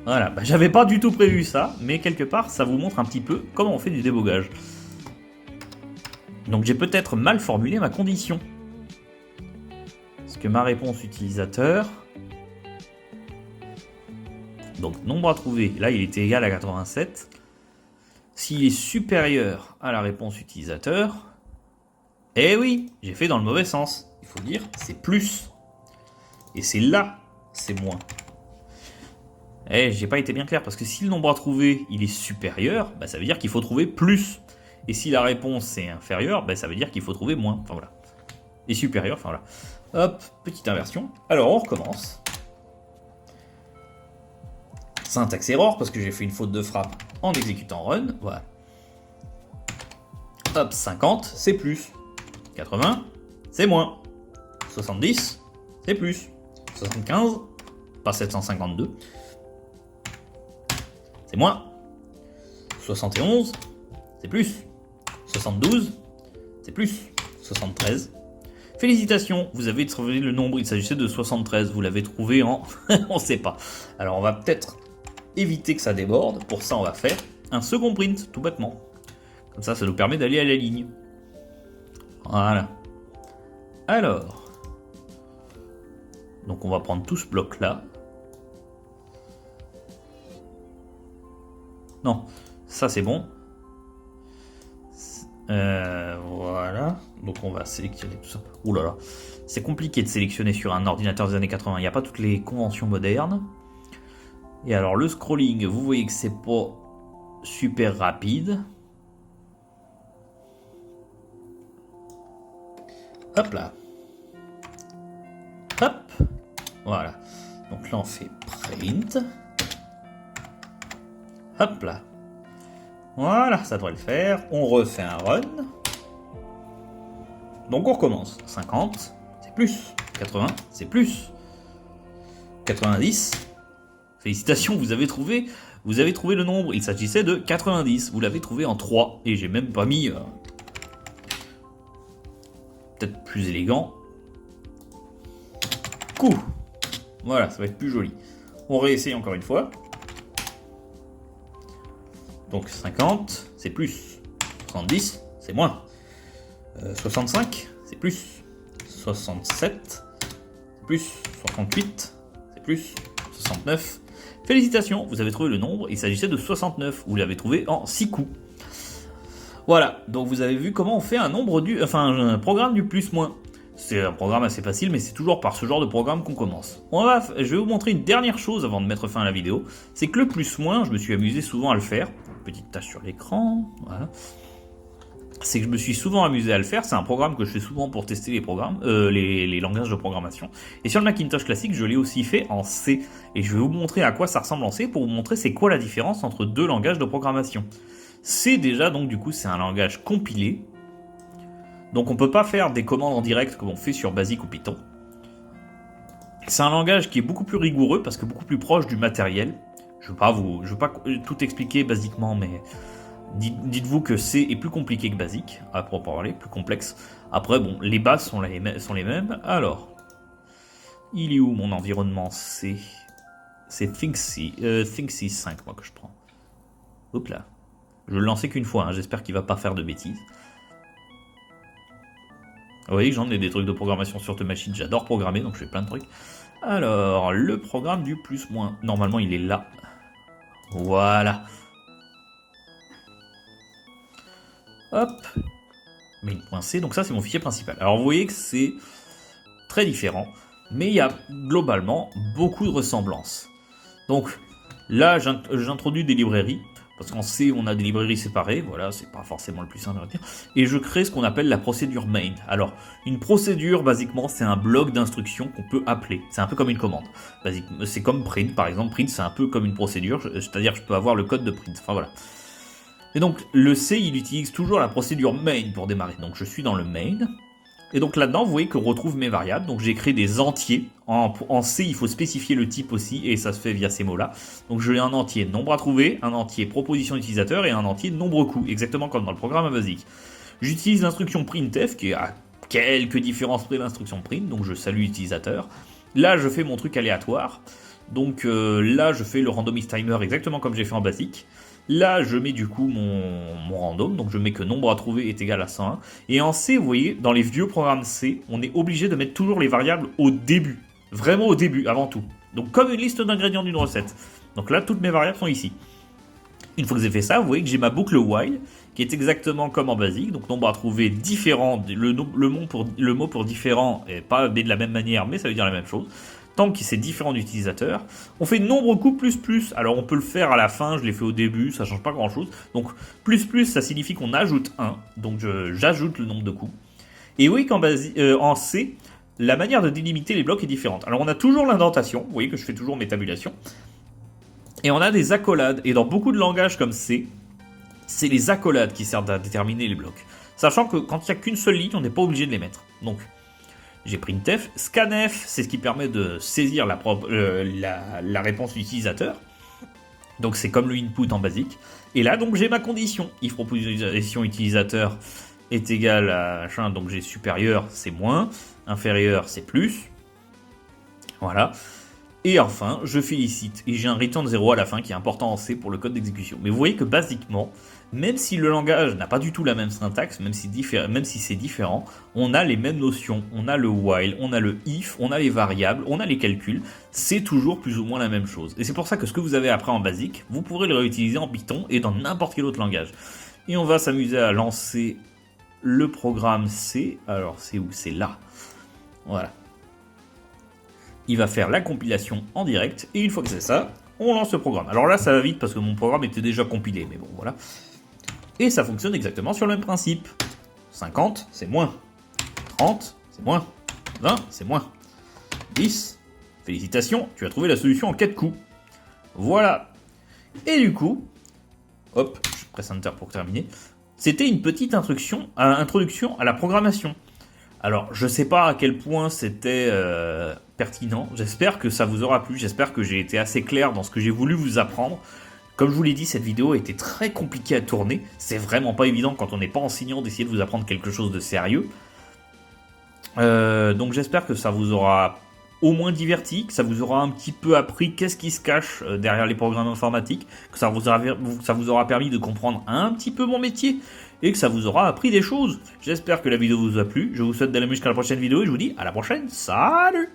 Voilà, j'avais pas du tout prévu ça, mais quelque part, ça vous montre un petit peu comment on fait du débogage. Donc j'ai peut-être mal formulé ma condition. Parce que ma réponse utilisateur... Donc nombre à trouver, là il était égal à 87. S'il est supérieur à la réponse utilisateur... Eh oui, j'ai fait dans le mauvais sens. Il faut dire, c'est plus. Et c'est là, c'est moins. Eh, j'ai pas été bien clair, parce que si le nombre à trouver, il est supérieur, ça veut dire qu'il faut trouver plus. Et si la réponse est inférieure, ça veut dire qu'il faut trouver moins. Enfin voilà. Et supérieur, enfin voilà. Hop, petite inversion. Alors on recommence. Syntaxe error, parce que j'ai fait une faute de frappe en exécutant run. Voilà. Hop, 50, c'est plus. 80, c'est moins. 70, c'est plus. 75, pas 752. C'est moins. 71, c'est plus. 72, c'est plus. 73. Félicitations, vous avez trouvé le nombre, il s'agissait de 73, vous l'avez trouvé en... on sait pas. Alors on va peut-être éviter que ça déborde, pour ça on va faire un second print, tout bêtement. Comme ça nous permet d'aller à la ligne. Voilà. Alors. Donc on va prendre tout ce bloc là. Non, ça c'est bon. Voilà. Donc on va sélectionner tout ça. Ouh là là. C'est compliqué de sélectionner sur un ordinateur des années 80. Il n'y a pas toutes les conventions modernes. Et alors le scrolling, vous voyez que c'est pas super rapide. Hop là. Hop. Voilà. Donc là on fait print. Hop là. Voilà, ça devrait le faire. On refait un run. Donc on recommence. 50, c'est plus. 80, c'est plus. 90. Félicitations, vous avez trouvé le nombre. Il s'agissait de 90. Vous l'avez trouvé en 3. Et j'ai même pas mis... peut-être plus élégant. Coup. Voilà, ça va être plus joli. On réessaye encore une fois. Donc 50, c'est plus. 70, c'est moins. 65, c'est plus. 67, c'est plus. 68, c'est plus. 69. Félicitations, vous avez trouvé le nombre. Il s'agissait de 69. Vous l'avez trouvé en 6 coups. Voilà, donc vous avez vu comment on fait un programme du plus-moins. C'est un programme assez facile, mais c'est toujours par ce genre de programme qu'on commence. Je vais vous montrer une dernière chose avant de mettre fin à la vidéo. C'est que le plus-moins, je me suis amusé souvent à le faire. Petite tâche sur l'écran, voilà. C'est que je me suis souvent amusé à le faire. C'est un programme que je fais souvent pour tester les programmes, les langages de programmation. Et sur le Macintosh classique, je l'ai aussi fait en C. Et je vais vous montrer à quoi ça ressemble en C pour vous montrer c'est quoi la différence entre deux langages de programmation. C déjà, donc du coup, c'est un langage compilé. Donc on peut pas faire des commandes en direct comme on fait sur Basic ou Python. C'est un langage qui est beaucoup plus rigoureux parce que beaucoup plus proche du matériel. Je veux pas tout expliquer basiquement, mais dites-vous que C est plus compliqué que Basic, à proprement parler, plus complexe. Après, bon, les bases sont les mêmes. Alors, il est où mon environnement C? C'est ThinkC 5, moi, que je prends. Hop là. Je vais le lancer qu'une fois, hein. J'espère qu'il va pas faire de bêtises. Vous voyez que j'en ai des trucs de programmation sur cette machine, j'adore programmer, donc je fais plein de trucs. Alors, le programme du plus-moins, normalement il est là. Voilà. Hop. Main.c, donc ça c'est mon fichier principal. Alors vous voyez que c'est très différent, mais il y a globalement beaucoup de ressemblances. Donc là j'introduis des librairies. parce qu'en C, on a des librairies séparées, voilà, c'est pas forcément le plus simple à retenir, et je crée ce qu'on appelle la procédure main. Alors, une procédure, basiquement, c'est un bloc d'instructions qu'on peut appeler, c'est un peu comme une commande. C'est comme print, par exemple, print, c'est un peu comme une procédure, c'est-à-dire que je peux avoir le code de print, enfin voilà. Et donc, le C, il utilise toujours la procédure main pour démarrer, donc je suis dans le main, et donc là-dedans, vous voyez qu'on retrouve mes variables. Donc j'ai créé des entiers. En C, il faut spécifier le type aussi, et ça se fait via ces mots-là. Donc j'ai un entier nombre à trouver, un entier proposition d'utilisateur et un entier nombre coup, exactement comme dans le programme basique. J'utilise l'instruction printf, qui est à quelques différences près de l'instruction print, donc je salue l'utilisateur. Là, je fais mon truc aléatoire. Donc là, je fais le randomized timer exactement comme j'ai fait en basique. Là, je mets du coup mon random, donc je mets que nombre à trouver est égal à 101. Et en C, vous voyez, dans les vieux programmes C, on est obligé de mettre toujours les variables au début. Vraiment au début, avant tout. Donc comme une liste d'ingrédients d'une recette. Donc là, toutes mes variables sont ici. Une fois que j'ai fait ça, vous voyez que j'ai ma boucle while, qui est exactement comme en basique. Donc nombre à trouver différent, le mot pour différent, est pas de la même manière, mais ça veut dire la même chose. Tant que c'est différent d'utilisateur, on fait nombre coup plus plus. Alors on peut le faire à la fin, je l'ai fait au début, ça change pas grand chose. Donc plus plus, ça signifie qu'on ajoute 1, donc j'ajoute le nombre de coups. Et oui, en C, la manière de délimiter les blocs est différente. Alors on a toujours l'indentation, vous voyez que je fais toujours mes tabulations. Et on a des accolades, et dans beaucoup de langages comme C, c'est les accolades qui servent à déterminer les blocs. Sachant que quand il n'y a qu'une seule ligne, on n'est pas obligé de les mettre. Donc j'ai printf, scanf, c'est ce qui permet de saisir la réponse d'utilisateur. Donc c'est comme le input en basique. Et là donc j'ai ma condition. If proposition utilisateur est égal à machin, donc j'ai supérieur c'est moins, inférieur c'est plus. Voilà. Et enfin, je félicite, et j'ai un return 0 à la fin qui est important en C pour le code d'exécution. Mais vous voyez que basiquement, même si le langage n'a pas du tout la même syntaxe, même si c'est différent, on a les mêmes notions, on a le while, on a le if, on a les variables, on a les calculs, c'est toujours plus ou moins la même chose. Et c'est pour ça que ce que vous avez appris en basique, vous pourrez le réutiliser en Python et dans n'importe quel autre langage. Et on va s'amuser à lancer le programme C, alors c'est où? C'est là. Voilà. Il va faire la compilation en direct, et une fois que c'est ça, on lance le programme. Alors là, ça va vite parce que mon programme était déjà compilé, mais bon, voilà. Et ça fonctionne exactement sur le même principe. 50, c'est moins. 30, c'est moins. 20, c'est moins. 10, félicitations, tu as trouvé la solution en 4 coups. Voilà. Et du coup, hop, je presse Enter pour terminer. C'était une petite introduction à la programmation. Alors, je sais pas à quel point c'était pertinent. J'espère que ça vous aura plu. J'espère que j'ai été assez clair dans ce que j'ai voulu vous apprendre. Comme je vous l'ai dit, cette vidéo a été très compliquée à tourner. C'est vraiment pas évident quand on n'est pas enseignant d'essayer de vous apprendre quelque chose de sérieux. Donc j'espère que ça vous aura au moins diverti, que ça vous aura un petit peu appris qu'est-ce qui se cache derrière les programmes informatiques, que ça vous aura permis de comprendre un petit peu mon métier, et que ça vous aura appris des choses. J'espère que la vidéo vous a plu, je vous souhaite d'aller jusqu'à la prochaine vidéo, et je vous dis à la prochaine, salut!